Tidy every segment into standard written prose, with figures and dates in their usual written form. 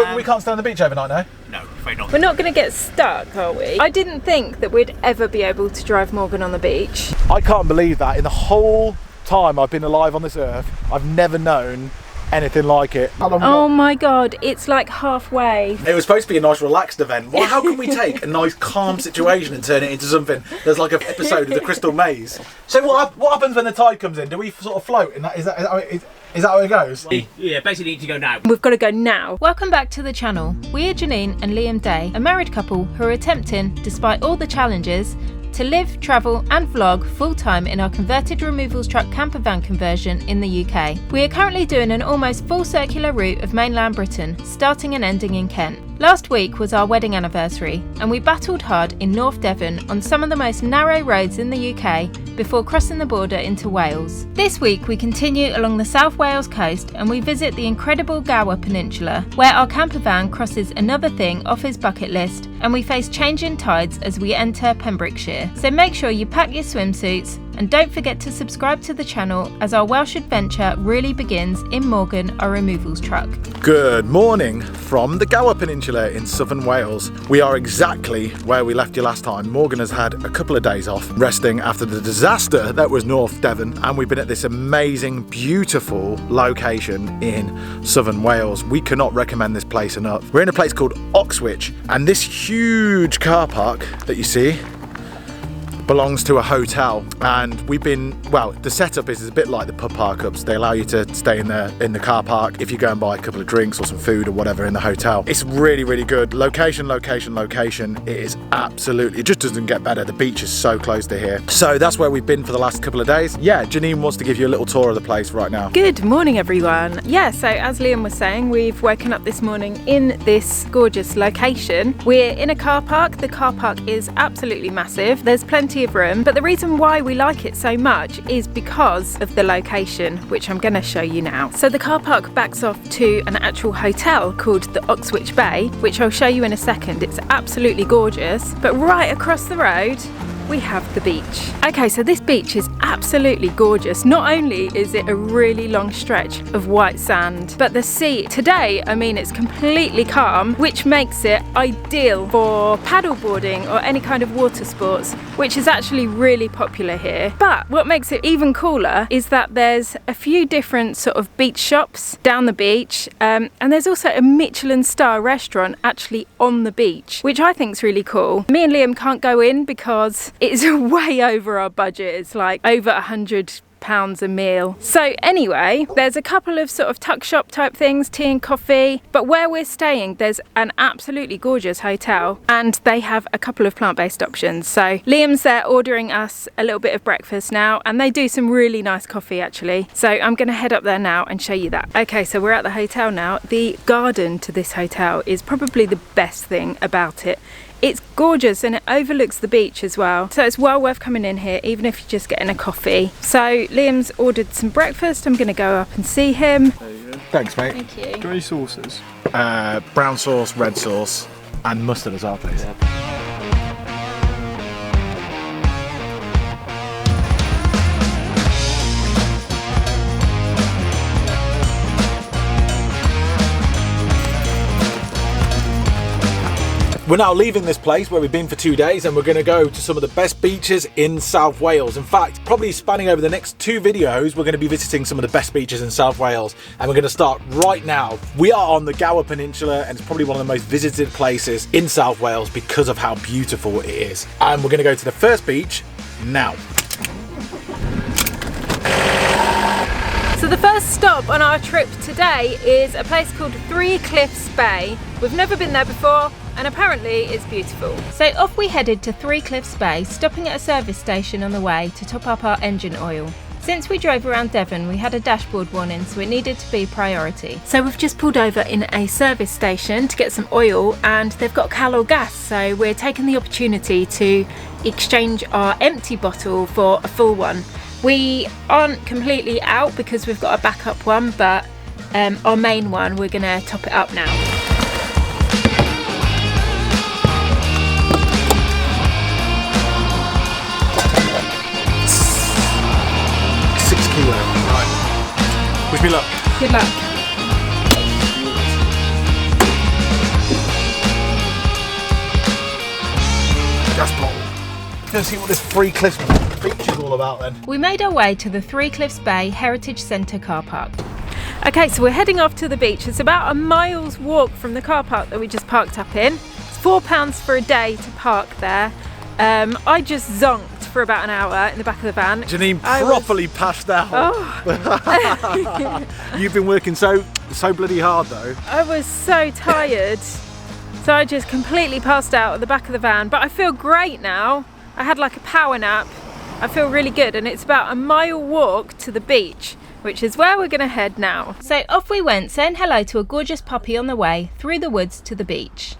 But we can't stay on the beach overnight, no? No, afraid not. We're not going to get stuck, are we? I didn't think that we'd ever be able to drive Morgan on the beach. I can't believe that. In the whole time I've been alive on this earth, I've never known anything like it. Oh my god, it's like halfway. It was supposed to be a nice relaxed event. Well, how can we take a nice calm situation and turn it into something that's like an episode of the Crystal Maze? So what happens when the tide comes in? Do we sort of float? Is that how it goes? Yeah, basically need to go now. We've got to go now. Welcome back to the channel. We are Janine and Liam Day, a married couple who are attempting, despite all the challenges, to live, travel and vlog full-time in our converted removals truck campervan conversion in the UK. We are currently doing an almost full circular route of mainland Britain, starting and ending in Kent. Last week was our wedding anniversary and we battled hard in North Devon on some of the most narrow roads in the UK before crossing the border into Wales. This week we continue along the South Wales coast and we visit the incredible Gower Peninsula, where our campervan crosses another thing off his bucket list and we face changing tides as we enter Pembrokeshire. So make sure you pack your swimsuits and don't forget to subscribe to the channel as our Welsh adventure really begins in Morgan, our removals truck. Good morning from the Gower Peninsula in southern Wales. We are exactly where we left you last time. Morgan has had a couple of days off resting after the disaster that was North Devon, and we've been at this amazing, beautiful location in southern Wales. We cannot recommend this place enough. We're in a place called Oxwich, and this huge car park that you see belongs to a hotel, and we've been, well, the setup is a bit like the pub park-ups. They allow you to stay in the car park if you go and buy a couple of drinks or some food or whatever in the hotel. It's really, really good. Location. It is absolutely, it just doesn't get better. The beach is so close to here. So that's where we've been for the last couple of days. Yeah, Janine wants to give you a little tour of the place right now. Good morning, everyone. Yeah, so as Liam was saying, we've woken up this morning in this gorgeous location. We're in a car park. The car park is absolutely massive. There's plenty of room, but the reason why we like it so much is because of the location, which I'm going to show you now. So the car park backs off to an actual hotel called the Oxwich Bay, which I'll show you in a second. It's absolutely gorgeous, but right across the road we have the beach. Okay, so this beach is absolutely gorgeous. Not only is it a really long stretch of white sand, but the sea today, I mean, it's completely calm, which makes it ideal for paddleboarding or any kind of water sports, which is actually really popular here. But what makes it even cooler is that there's a few different sort of beach shops down the beach, and there's also a Michelin star restaurant actually on the beach, which I think is really cool. Me and Liam can't go in because it's way over our budget. It's like over £100 a meal. So anyway, there's a couple of sort of tuck shop type things, tea and coffee, but where we're staying there's an absolutely gorgeous hotel and they have a couple of plant-based options. So Liam's there ordering us a little bit of breakfast now, and they do some really nice coffee actually. So I'm gonna head up there now and show you that. Okay, so we're at the hotel now. The garden to this hotel is probably the best thing about it. It's gorgeous and it overlooks the beach as well. So it's well worth coming in here, even if you're just getting a coffee. So Liam's ordered some breakfast. I'm gonna go up and see him. There you go. Thanks, mate. Thank you. Do you any sauces? Brown sauce, red sauce, and mustard as well, please. We're now leaving this place where we've been for 2 days, and we're going to go to some of the best beaches in South Wales. In fact, probably spanning over the next 2 videos, we're going to be visiting some of the best beaches in South Wales, and we're going to start right now. We are on the Gower Peninsula, and it's probably one of the most visited places in South Wales because of how beautiful it is. And we're going to go to the first beach now. So the first stop on our trip today is a place called Three Cliffs Bay. We've never been there before, and apparently it's beautiful. So off we headed to Three Cliffs Bay, stopping at a service station on the way to top up our engine oil. Since we drove around Devon, we had a dashboard warning, so it needed to be priority. So we've just pulled over in a service station to get some oil, and they've got Cal or gas, so we're taking the opportunity to exchange our empty bottle for a full one. We aren't completely out because we've got a backup one, but our main one, we're gonna top it up now. Right. Wish me luck. Good luck. go see what this Three Cliffs beach is all about then. We made our way to the Three Cliffs Bay Heritage Centre car park. Okay, so we're heading off to the beach. It's about a mile's walk from the car park that we just parked up in. It's £4 for a day to park there. I just zonked for about an hour in the back of the van. Janine properly passed out. Oh. You've been working so bloody hard though. I was so tired, so I just completely passed out at the back of the van. But I feel great now. I had like a power nap. I feel really good, and it's about a mile walk to the beach, which is where we're going to head now. So off we went, saying hello to a gorgeous puppy on the way through the woods to the beach.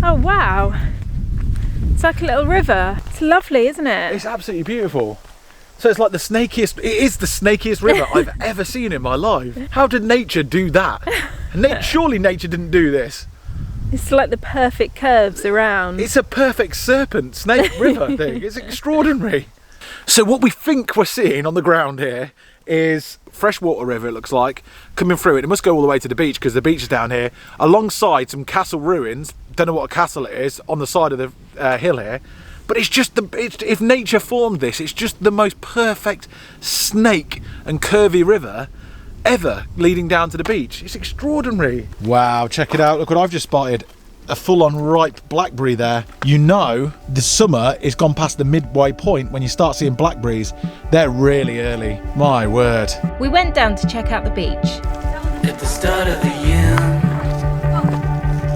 Oh wow, it's like a little river. It's lovely, isn't it? It's absolutely beautiful. So it's like the snakiest, it is the snakiest river I've ever seen in my life. How did nature do that? Surely nature didn't do this. It's like the perfect curves around. It's a perfect serpent snake river thing. It's extraordinary. So what we think we're seeing on the ground here is freshwater river, it looks like, coming through it. It must go all the way to the beach because the beach is down here alongside some castle ruins. Don't know what a castle it is on the side of the hill here, but it's just if nature formed this, it's just the most perfect snake and curvy river ever leading down to the beach. It's extraordinary. Wow, check it out. Look what I've just spotted. A full-on ripe blackberry there. You know the summer is gone past the midway point when you start seeing blackberries. They're really early. My word. We went down to check out the beach. At the start of the year,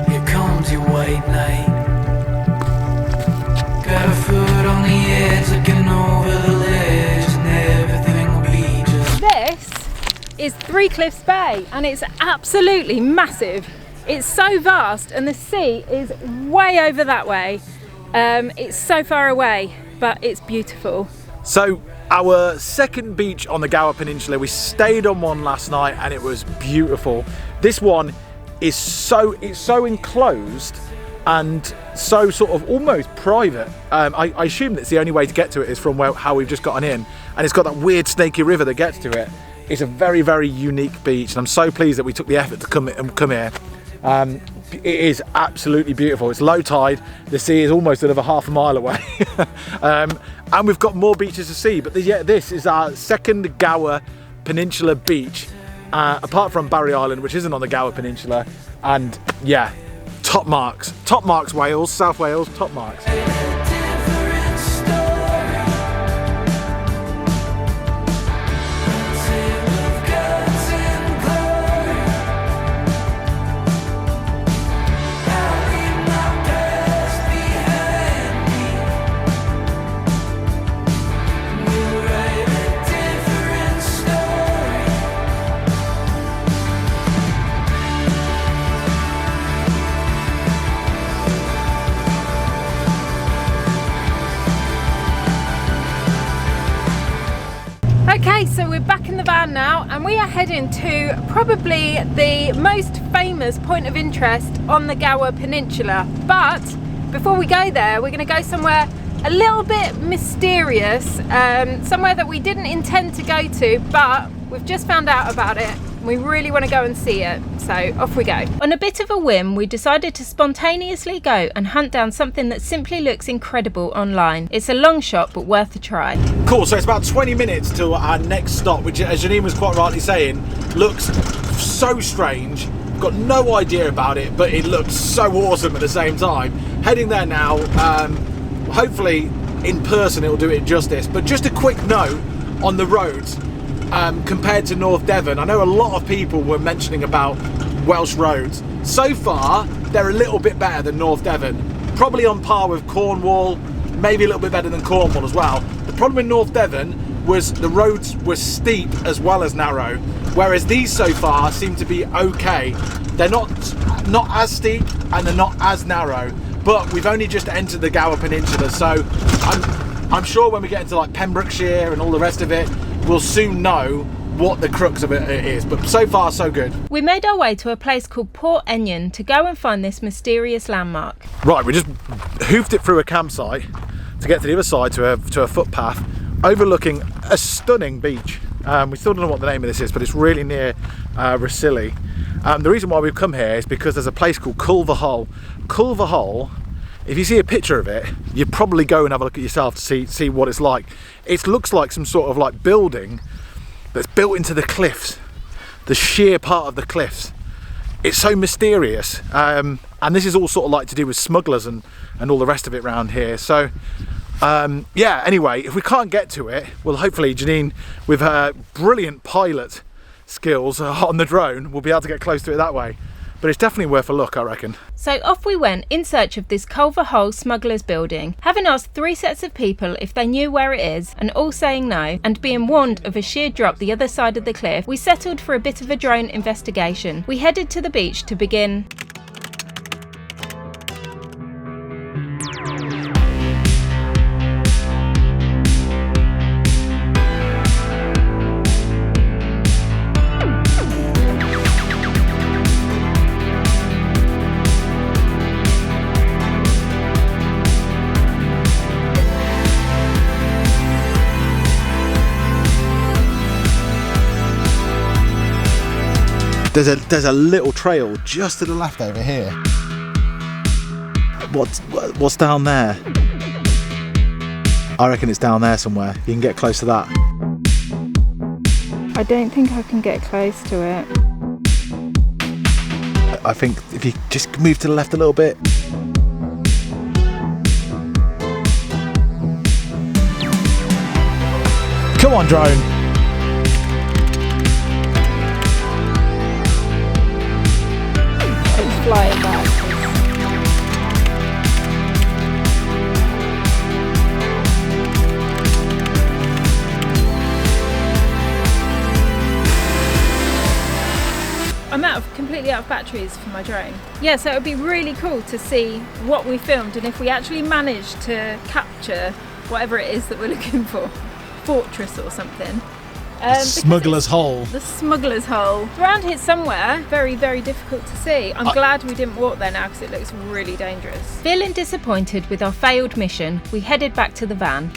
here comes your white knight. Got a foot on the edge, looking over the ledge, and everything will be just. This is Three Cliffs Bay, and it's absolutely massive. It's so vast, and the sea is way over that way. It's so far away, but it's beautiful. So our second beach on the Gower Peninsula, we stayed on one last night and it was beautiful. This one is so enclosed and so sort of almost private. I assume that's the only way to get to it is from how we've just gotten in, and it's got that weird snaky river that gets to it. It's a very, very unique beach, and I'm so pleased that we took the effort to come here. It is absolutely beautiful. It's low tide, the sea is almost another half a mile away. And we've got more beaches to see, but this is our second Gower Peninsula beach, apart from Barry Island, which isn't on the Gower Peninsula. And yeah, top marks Wales, South Wales, top marks. Okay, so we're back in the van now, and we are heading to probably the most famous point of interest on the Gower Peninsula. But before we go there, we're going to go somewhere a little bit mysterious, somewhere that we didn't intend to go to, but we've just found out about it. We really want to go and see it, so off we go. On a bit of a whim, we decided to spontaneously go and hunt down something that simply looks incredible online. It's a long shot, but worth a try. Cool, so it's about 20 minutes to our next stop, which, as Janine was quite rightly saying, looks so strange. Got no idea about it, but it looks so awesome at the same time. Heading there now, hopefully in person it will do it justice. But just a quick note on the roads. Compared to North Devon, I know a lot of people were mentioning about Welsh roads. So far, they're a little bit better than North Devon. Probably on par with Cornwall, maybe a little bit better than Cornwall as well. The problem in North Devon was the roads were steep as well as narrow, whereas these so far seem to be okay. They're not as steep and they're not as narrow, but we've only just entered the Gower Peninsula, so I'm sure when we get into like Pembrokeshire and all the rest of it, we'll soon know what the crux of it is, but so far so good. We made our way to a place called Port Enyon to go and find this mysterious landmark. Right, we just hoofed it through a campsite to get to the other side to a footpath overlooking a stunning beach. We still don't know what the name of this is, but it's really near Rhossili. The reason why we've come here is because there's a place called Culver Hole. Culver Hole if you see a picture of it, you'd probably go and have a look at yourself to see what it's like. It looks like some sort of like building that's built into the cliffs, the sheer part of the cliffs. It's so mysterious, and this is all sort of like to do with smugglers and all the rest of it around here. So yeah, anyway, if we can't get to it, well, hopefully Janine, with her brilliant pilot skills on the drone, will be able to get close to it that way. But it's definitely worth a look, I reckon. So off we went in search of this Culver Hole smugglers building. Having asked 3 sets of people if they knew where it is, and all saying no, and being warned of a sheer drop the other side of the cliff, we settled for a bit of a drone investigation. We headed to the beach to begin. There's a little trail just to the left over here. What's down there? I reckon it's down there somewhere. You can get close to that. I don't think I can get close to it. I think if you just move to the left a little bit. Come on, drone. Flying back. I'm completely out of batteries for my drone. Yeah, so it would be really cool to see what we filmed and if we actually managed to capture whatever it is that we're looking for. Fortress or something. Smuggler's Hole. The Smuggler's Hole. It's around here somewhere. Very, very difficult to see. I'm glad we didn't walk there now because it looks really dangerous. Feeling disappointed with our failed mission, we headed back to the van.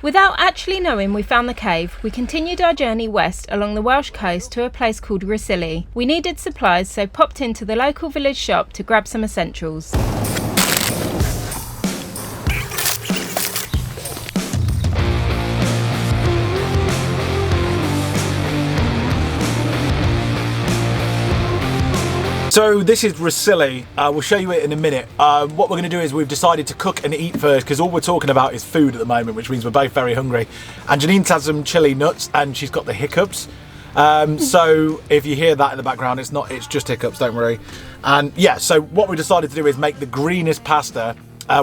Without actually knowing we found the cave, we continued our journey west along the Welsh coast to a place called Rhossili. We needed supplies, so popped into the local village shop to grab some essentials. So this is Rhossili. We'll show you it in a minute. What we're going to do is we've decided to cook and eat first because all we're talking about is food at the moment, which means we're both very hungry. And Janine's had some chili nuts and she's got the hiccups. So if you hear that in the background, it's just hiccups, don't worry. And yeah, so what we decided to do is make the greenest pasta.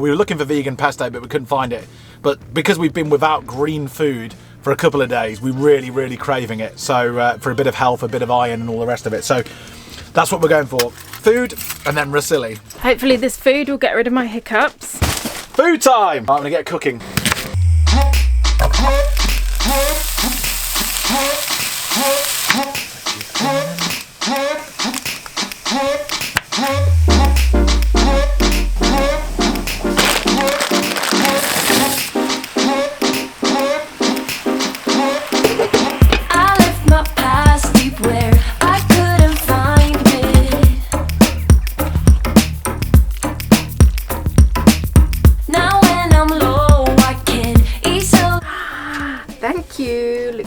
We were looking for vegan pesto, but we couldn't find it. But because we've been without green food for a couple of days, we're really, really craving it. So for a bit of health, a bit of iron and all the rest of it. So that's what we're going for. Food and then Rhossili. Hopefully this food will get rid of my hiccups. Food time! I'm gonna get cooking.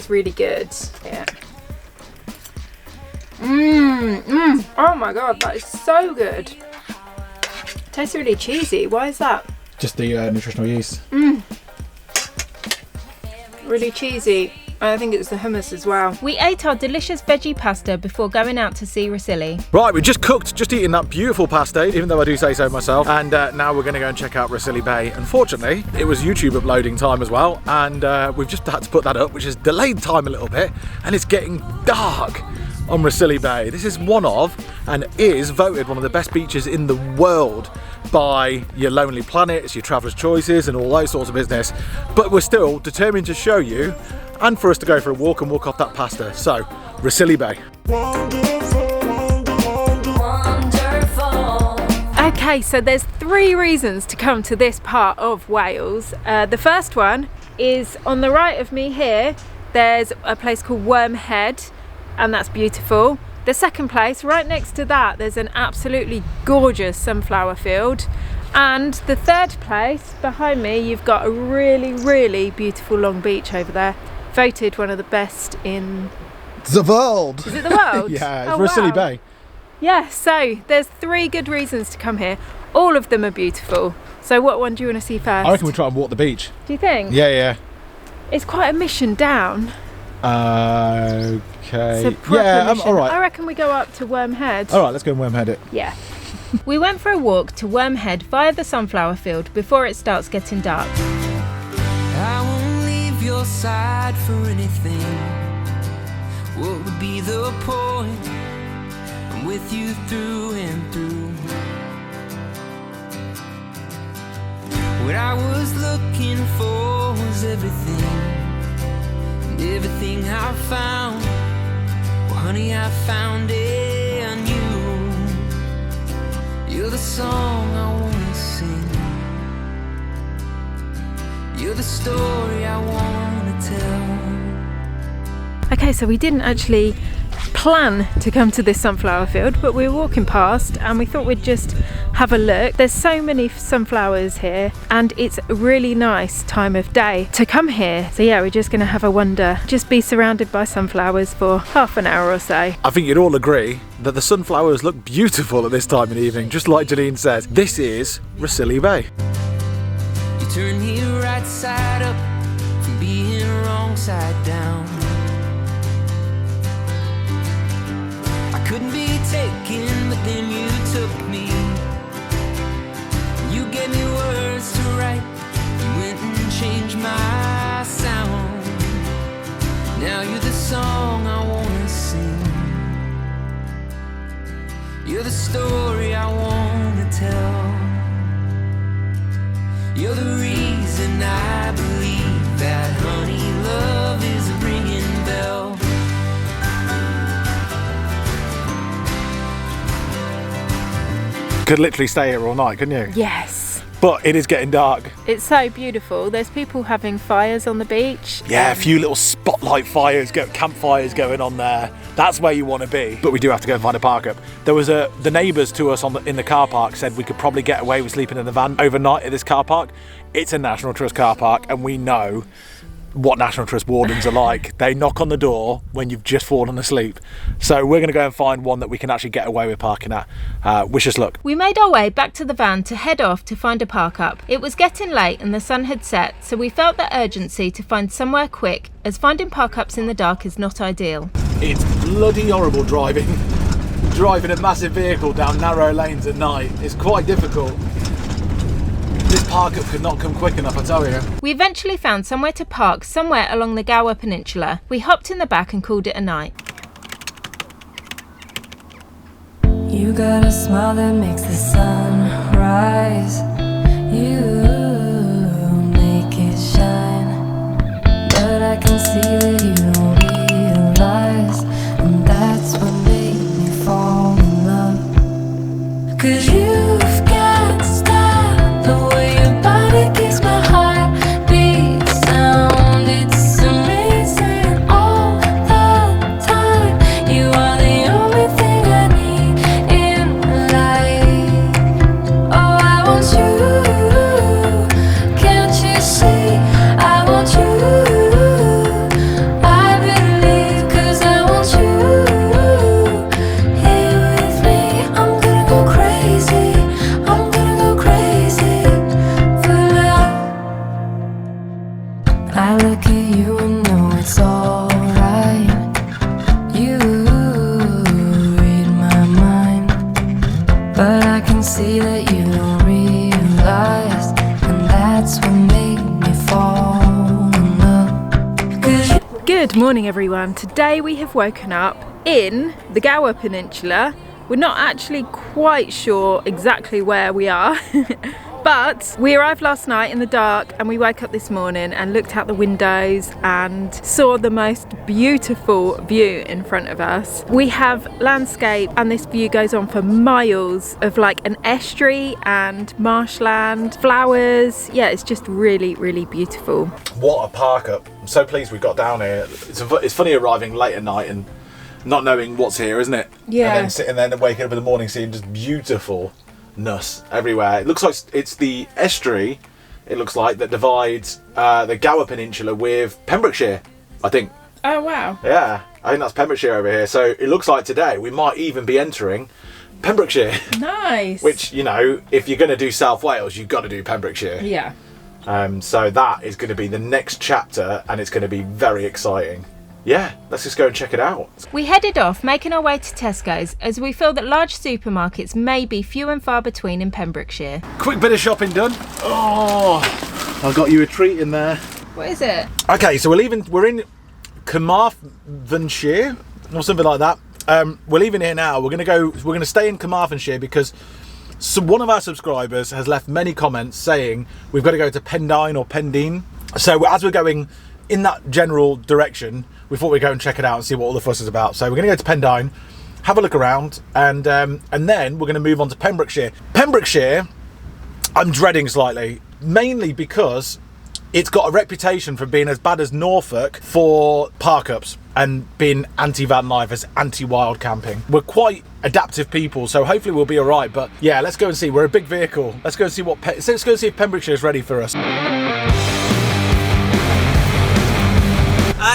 Really good. Yeah. Oh my god, that is so good. Tastes really cheesy. Why is that? Just the nutritional yeast. Really cheesy. I think it's the hummus as well. We ate our delicious veggie pasta before going out to see Rhossili. Right, we just eaten that beautiful pasta, even though I do say so myself. And now we're going to go and check out Rhossili Bay. Unfortunately, it was YouTube uploading time as well, and we've just had to put that up, which has delayed time a little bit, and it's getting dark on Rhossili Bay. This is one of, and is voted one of the best beaches in the world by your Lonely Planets, your Traveller's Choices, and all those sorts of business. But we're still determined to show you, and for us to go for a walk and walk off that pasta. So, Rhossili Bay. Okay, so there's 3 reasons to come to this part of Wales. The first one is on the right of me here. There's a place called Wormhead, and that's beautiful. The second place, right next to that, there's an absolutely gorgeous sunflower field. And the third place, behind me, you've got a really, really beautiful long beach over there. Voted one of the best in... The world! Is it the world? Yeah, it's Rosselli Bay. Yeah, so there's 3 good reasons to come here. All of them are beautiful. So what one do you want to see first? I reckon we try and walk the beach. Do you think? Yeah. It's quite a mission down. Okay. It's a proper mission. All right. I reckon we go up to Wormhead. All right, let's go and Wormhead it. Yeah. We went for a walk to Wormhead via the sunflower field before it starts getting dark. I won't leave your side for anything. What would be the point? I'm with you through and through. What I was looking for was everything, and everything I found. Well, honey, I found it on you. You're the song I wanna sing. You're the story I wanna tell. Okay, so we didn't actually plan to come to this sunflower field, but we were walking past and we thought we'd just have a look. There's so many sunflowers here and it's a really nice time of day to come here. So yeah, we're just going to have a wander, just be surrounded by sunflowers for half an hour or so. I think you'd all agree that the sunflowers look beautiful at this time of the evening, just like Janine says. This is Rhossili Bay. You turn me right side up from being wrong side down. Couldn't be taken, but then you took me. You gave me words to write. You went and changed my sound. Now you're the song I wanna sing. You're the story I wanna tell. You're the reason I believe that honey love is a ringing bell. Could literally stay here all night, couldn't you? Yes. But it is getting dark. It's so beautiful. There's people having fires on the beach. Yeah, a few little spotlight fires, campfires going on there. That's where you want to be. But we do have to go and find a park up. There was the neighbours to us in the car park said we could probably get away with sleeping in the van overnight at this car park. It's a National Trust car park, and we know what National Trust wardens are like. They knock on the door when you've just fallen asleep. So we're going to go and find one that we can actually get away with parking at. Wish us luck. We made our way back to the van to head off to find a park up. It was getting late and the sun had set, so we felt the urgency to find somewhere quick, as finding park ups in the dark is not ideal. It's bloody horrible driving a massive vehicle down narrow lanes at night. It's quite difficult. This park up could not come quick enough, I tell you. We eventually found somewhere to park somewhere along the Gower Peninsula. We hopped in the back and called it a night. You got a smile that makes the sun rise. You make it shine. But I can see that you don't realize, and that's what made me fall in love. 'Cause you've got style, the way your body keeps my heart beat sound. It's amazing all the time. You are the only thing I need in life. Oh, I want you, can't you see? I want you, I believe, 'cause I want you here with me. I'm gonna go crazy, I'm gonna go crazy for love. I look at you and know it's alright. You read my mind, but I can see that you don't realize, and that's what made me fall in love. 'Cause you Good morning everyone. Today we have woken up in the Gower Peninsula. We're not actually quite sure exactly where we are, But we arrived last night in the dark and we woke up this morning and looked out the windows and saw the most beautiful view in front of us. We have landscape and this view goes on for miles of like an estuary and marshland, flowers. Yeah, it's just really, really beautiful. What a park up. I'm so pleased we got down here. It's funny arriving late at night and not knowing what's here, isn't it? Yeah. And then sitting there and waking up in the morning seeing just beautifulness everywhere. It looks like it's the estuary, it looks like, that divides the Gower Peninsula with Pembrokeshire, I think. Oh, wow. Yeah, I think that's Pembrokeshire over here. So it looks like today we might even be entering Pembrokeshire. Nice. Which, you know, if you're going to do South Wales, you've got to do Pembrokeshire. Yeah. So that is going to be the next chapter and it's going to be very exciting. Yeah, let's just go and check it out. We headed off, making our way to Tesco's, as we feel that large supermarkets may be few and far between in Pembrokeshire. Quick bit of shopping done. Oh, I've got you a treat in there. What is it? Okay, so we're in Carmarthenshire or something like that. We're leaving here now. We're gonna stay in Carmarthenshire because one of our subscribers has left many comments saying we've got to go to Pendine or Pendine. So as we're going in that general direction, we thought we'd go and check it out and see what all the fuss is about. So we're going to go to Pendine, have a look around, and then we're going to move on to Pembrokeshire. Pembrokeshire, I'm dreading slightly, mainly because it's got a reputation for being as bad as Norfolk for park-ups and being anti-van life, as anti-wild camping. We're quite adaptive people, so hopefully we'll be all right. But yeah, let's go and see. We're a big vehicle. Let's go and see let's go and see if Pembrokeshire is ready for us.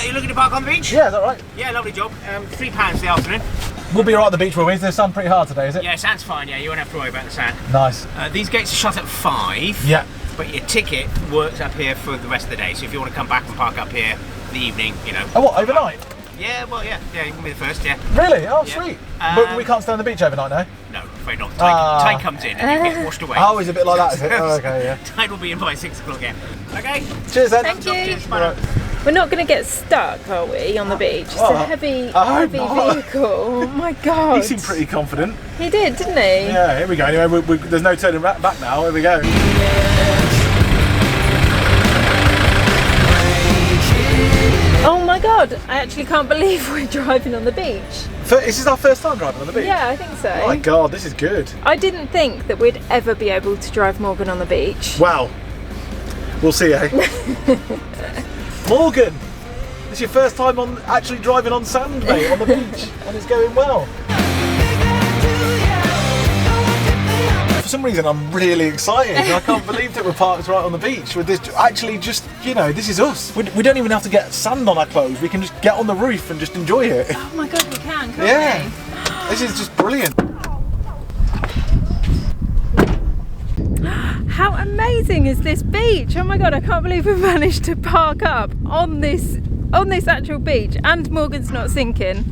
You looking to park on the beach? Yeah, is that right? Yeah, lovely job. £3 the afternoon. We'll be all right at the beach, will we? Is the sun pretty hard today, is it? Yeah, sand's fine, yeah, you won't have to worry about the sand. Nice. These gates are shut at 5. Yeah. But your ticket works up here for the rest of the day, so if you want to come back and park up here in the evening, you know. Oh, what, overnight? Yeah, well, yeah, you can be the first, yeah. Really? Oh, Yeah. sweet. But we can't stay on the beach overnight, no? No, afraid not. Tide comes in and you get washed away. Oh, is it a bit like that, is it? Oh, okay, yeah. Tide will be in by 6 o'clock, yeah. Okay. Cheers then. Thank you. Cheers, bye. We're not going to get stuck, are we, on the beach? It's a heavy not. vehicle. Oh my God. He seemed pretty confident. He did, didn't he? Yeah, here we go. Anyway, there's no turning back now. Here we go. Oh my God, I actually can't believe we're driving on the beach. Is this our first time driving on the beach? Yeah, I think so. Oh my God, this is good. I didn't think that we'd ever be able to drive Morgan on the beach. Well, we'll see, eh? Morgan, it's your first time on actually driving on sand, mate, on the beach, and it's going well. For some reason, I'm really excited. I can't believe that we're parked right on the beach with this. Actually, just, you know, this is us. We don't even have to get sand on our clothes. We can just get on the roof and just enjoy it. Oh my God, we can, can't Yeah, we? this is just brilliant. How amazing is this beach? Oh my God, I can't believe we've managed to park up on this actual beach, and Morgan's not sinking.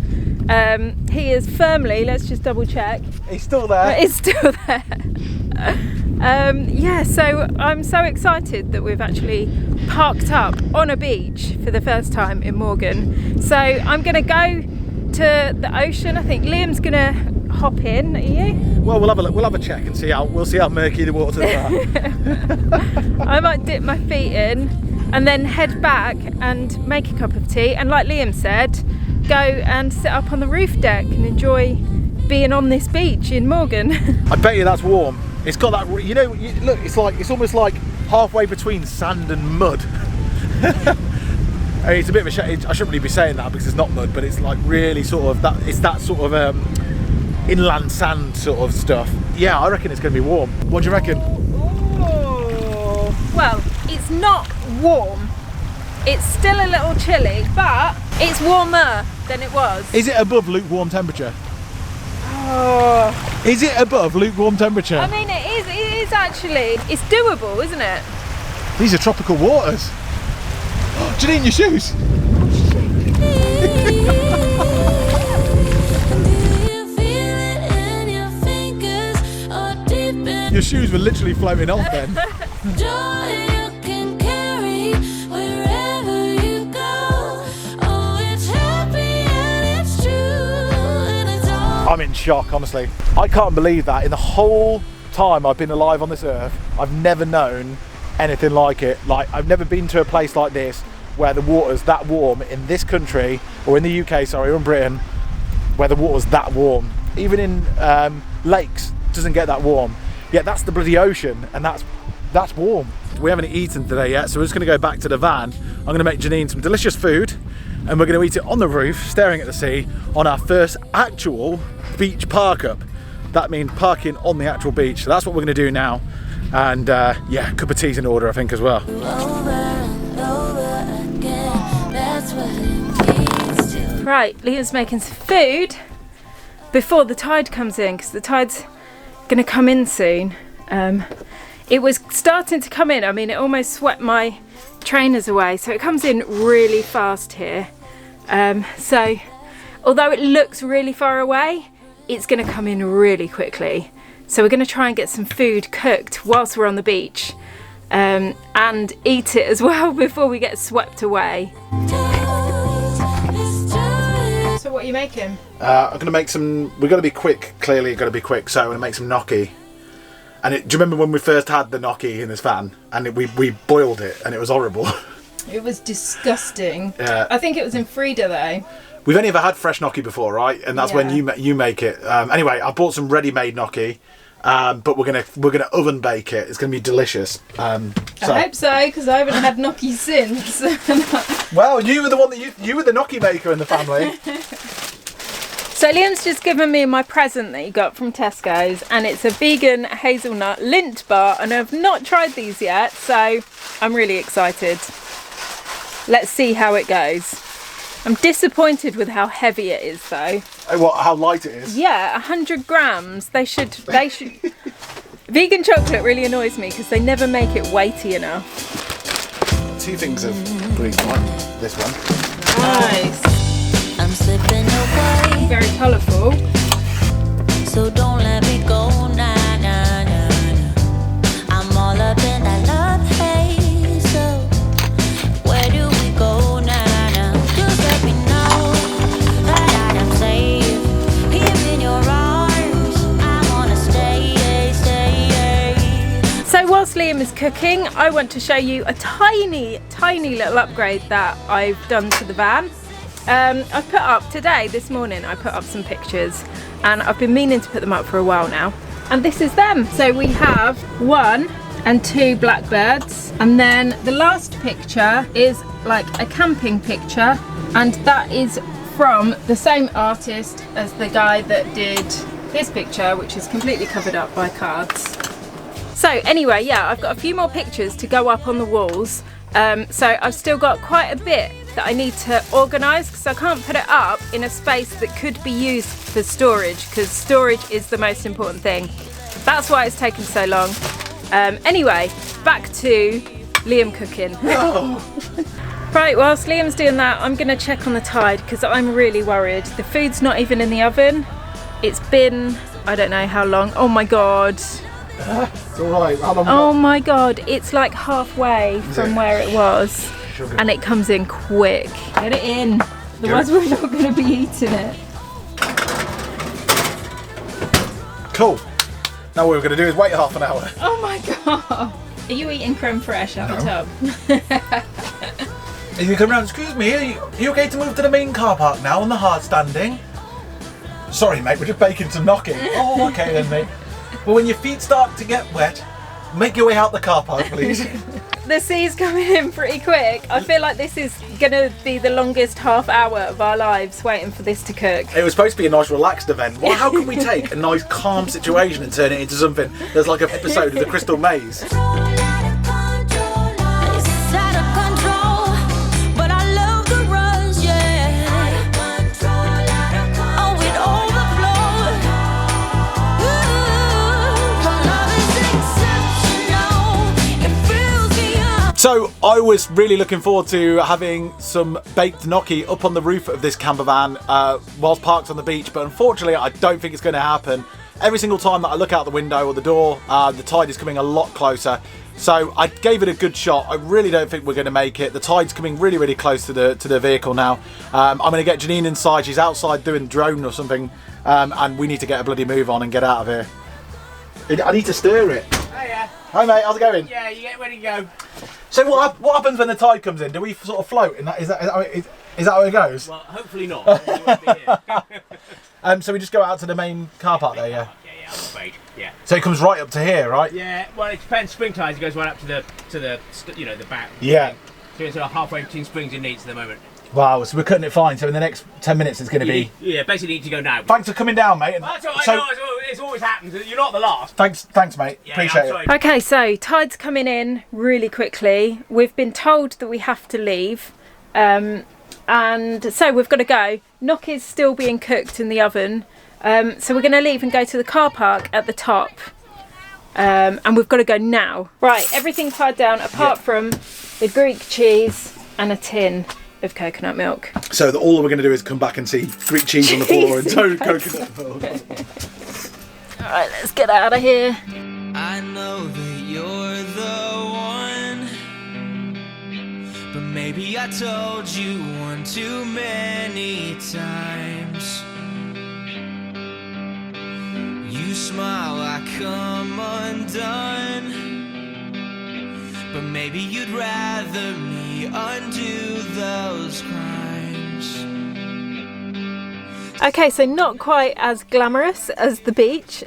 He is firmly, let's just double check. He's still there. It's still there. Yeah, so I'm so excited that we've actually parked up on a beach for the first time in Morgan. So I'm going to go to the ocean. I think Liam's going to hop in. Are you? Well, we'll have a check and we'll see how murky the waters are. I might dip my feet in and then head back and make a cup of tea, and like Liam said, go and sit up on the roof deck and enjoy being on this beach in Morgan. I bet you that's warm. It's got that, you know, look, it's almost like halfway between sand and mud. I mean, it's a bit of a shame. I shouldn't really be saying that because it's not mud, but it's like really sort of that. It's that sort of inland sand sort of stuff. Yeah, I reckon it's going to be warm. What do you reckon? Oh. Well, it's not warm. It's still a little chilly, but it's warmer than it was. Is it above lukewarm temperature? Oh. Is it above lukewarm temperature? I mean, it is actually. It's doable, isn't it? These are tropical waters. Do you need your shoes? Your shoes were literally floating off then. I'm in shock, honestly. I can't believe that in the whole time I've been alive on this earth, I've never known anything like it. Like, I've never been to a place like this where the water's that warm in this country, or in the UK, sorry, or in Britain, where the water's that warm. Even in lakes, it doesn't get that warm. Yet that's the bloody ocean, and that's warm. We haven't eaten today yet, so we're just gonna go back to the van. I'm gonna make Janine some delicious food, and we're gonna eat it on the roof, staring at the sea, on our first actual beach park up. That means parking on the actual beach. So that's what we're gonna do now. And yeah, a cup of tea's in order, I think, as well. Right, Liam's making some food before the tide comes in, because the tide's gonna come in soon. It was starting to come in. I mean, it almost swept my trainers away, so it comes in really fast here. So although it looks really far away, it's gonna come in really quickly. So we're gonna try and get some food cooked whilst we're on the beach, and eat it as well before we get swept away. So what are you making? I'm gonna make some, we're gonna be quick, clearly gotta be quick, so I'm gonna make some gnocchi. And do you remember when we first had the gnocchi in this van, and we boiled it, and it was horrible? It was disgusting. Yeah. I think it was in Frida though. We've only ever had fresh gnocchi before, right? And that's when Yeah. you make it. Anyway, I bought some ready-made gnocchi, but we're gonna oven bake it. It's gonna be delicious. I hope so, because I haven't had gnocchi since. Well, you were the one that you were the gnocchi maker in the family. So Liam's just given me my present that he got from Tesco's, and it's a vegan hazelnut Lindt bar, and I've not tried these yet, so I'm really excited. Let's see how it goes. I'm disappointed with how heavy it is though. How light it is? Yeah, 100 grams. They should. Vegan chocolate really annoys me because they never make it weighty enough. 2 things of green wine. This one. Nice. I'm slipping away, Very colourful. so don't let me go. Nah, nah, nah, nah. I'm all up in that love haze. So where do we go now? Now just let me know that I am safe here in your arms. I wanna stay. So whilst Liam is cooking, I want to show you a tiny little upgrade that I've done to the van. I've put up today, this morning, I put up some pictures, and I've been meaning to put them up for a while now. And this is them. So we have 1 and 2 blackbirds, and then the last picture is like a camping picture, and that is from the same artist as the guy that did this picture, which is completely covered up by cards. So anyway, yeah, I've got a few more pictures to go up on the walls. So I've still got quite a bit that I need to organise, because I can't put it up in a space that could be used for storage, because storage is the most important thing. That's why it's taken so long. Anyway, back to Liam cooking. Right, whilst Liam's doing that, I'm going to check on the tide, because I'm really worried. The food's not even in the oven. It's been, I don't know how long. Oh my god. It's alright. Oh my god, it's like halfway from where it was. Sugar. And it comes in quick. Get it in, otherwise we're not going to be eating it. Cool. Now what we're going to do is wait half an hour. Oh my god. Are you eating creme fraiche out the tub? If you come round, excuse me, are you okay to move to the main car park now on the hard standing? Sorry mate, we're just baking some gnocchi. Oh, okay then mate. Well, when your feet start to get wet, make your way out the car park, please. The sea's coming in pretty quick. I feel like this is gonna be the longest half hour of our lives waiting for this to cook. It was supposed to be a nice relaxed event. Well, how can we take a nice calm situation and turn it into something that's like an episode of the Crystal Maze? So I was really looking forward to having some baked gnocchi up on the roof of this camper van whilst parked on the beach, but unfortunately I don't think it's going to happen. Every single time that I look out the window or the door, the tide is coming a lot closer. So I gave it a good shot. I really don't think we're going to make it. The tide's coming really, really close to the vehicle now. I'm going to get Janine inside. She's outside doing drone or something, and we need to get a bloody move on and get out of here. I need to stir it. Oh yeah. Hi mate, how's it going? Yeah, you get ready to go. So what happens when the tide comes in? Do we sort of float? Is that how it goes? Well, hopefully not. You won't be here. So we just go out to the main car park there, yeah? Yeah, I'm afraid. Yeah. So it comes right up to here, right? Yeah. Well, it depends. Spring tides, it goes right up to the the back. Yeah. So it's sort of halfway between Springs and Neath at the moment. Wow, so we're cutting it fine. So in the next 10 minutes it's going to be... Yeah, basically need to go now. Thanks for coming down, mate. That's all right. So, No, it's always happens. You're not the last. thanks mate. Yeah, Appreciate I'm sorry. it. Okay, so tide's coming in really quickly. We've been told that we have to leave. And so we've got to go. Gnocchi's still being cooked in the oven. So we're going to leave and go to the car park at the top. And we've got to go now. Right, everything's tied down apart from the Greek cheese and a tin of coconut milk. So all we're going to do is come back and see Greek cheese on the floor and toad coconut milk. Alright, let's get out of here. I know that you're the one, but maybe I told you one too many times. You smile, I come undone, but maybe you'd rather me undo those crimes. Okay, so not quite as glamorous as the beach.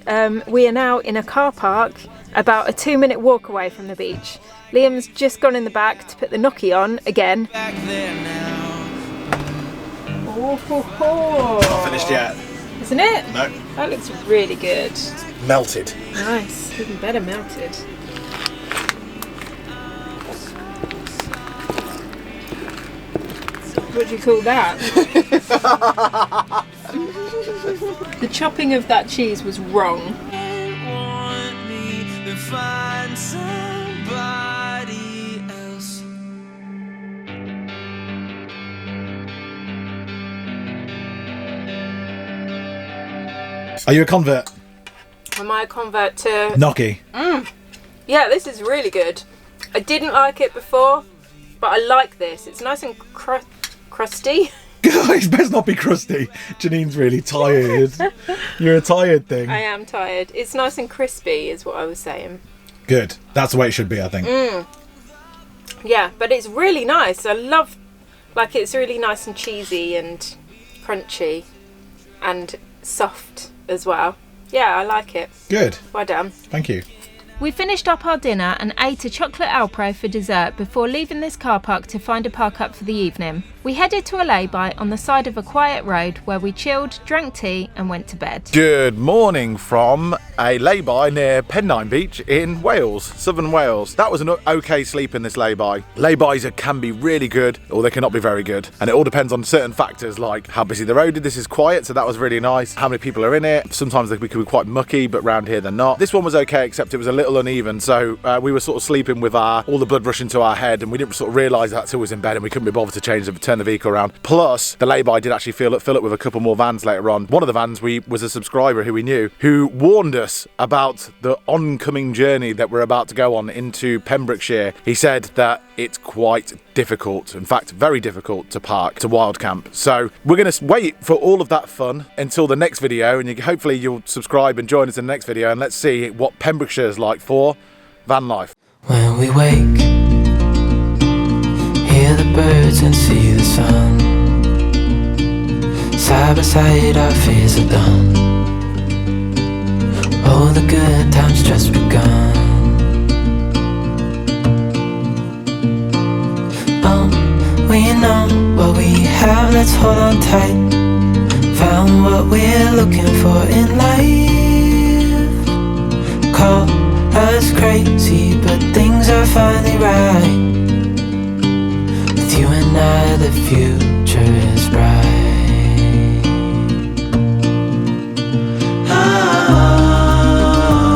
We are now in a car park about a 2-minute walk away from the beach. Liam's just gone in the back to put the gnocchi on again. Back there now. Oh, ho, ho. Not finished yet. Isn't it? No. That looks really good. Melted. Nice, even better melted. What do you call that? The chopping of that cheese was wrong. Want me to find somebody else. Are you a convert? Am I a convert to... Gnocchi. Yeah, this is really good. I didn't like it before, but I like this. It's nice and crusty. Guys, best not be crusty. Janine's really tired. You're a tired thing. I am tired. It's nice and crispy is what I was saying. Good. That's the way it should be, I think. Yeah, but it's really nice. I love, like, it's really nice and cheesy and crunchy and soft as well. Yeah, I like it. Good. Well done. Thank you. We finished up our dinner and ate a chocolate Alpro for dessert before leaving this car park to find a park up for the evening. We headed to a lay-by on the side of a quiet road where we chilled, drank tea and went to bed. Good morning from a lay-by near Pendine Beach in Wales, southern Wales. That was an okay sleep in this lay-by. Lay-bys can be really good or they cannot be very good, and it all depends on certain factors like how busy the road is. This is quiet, so that was really nice. How many people are in it. Sometimes they can be quite mucky, but round here they're not. This one was okay, except it was a little uneven, so we were sort of sleeping with all the blood rushing to our head, and we didn't sort of realise that till we was in bed, and we couldn't be bothered to turn the vehicle around. Plus, the lay-by did actually fill up with a couple more vans later on. One of the vans was a subscriber who we knew, who warned us about the oncoming journey that we're about to go on into Pembrokeshire. He said that it's quite difficult, in fact very difficult, to park, to wild camp. So we're going to wait for all of that fun until the next video, and hopefully you'll subscribe and join us in the next video, and let's see what Pembrokeshire is like for van life. When we wake, hear the birds and see the sun. Side by side our fears are done. All the good times just begun. We know what we have, let's hold on tight. Found what we're looking for in life. Call us crazy, but things are finally right. With you and I, the future is bright.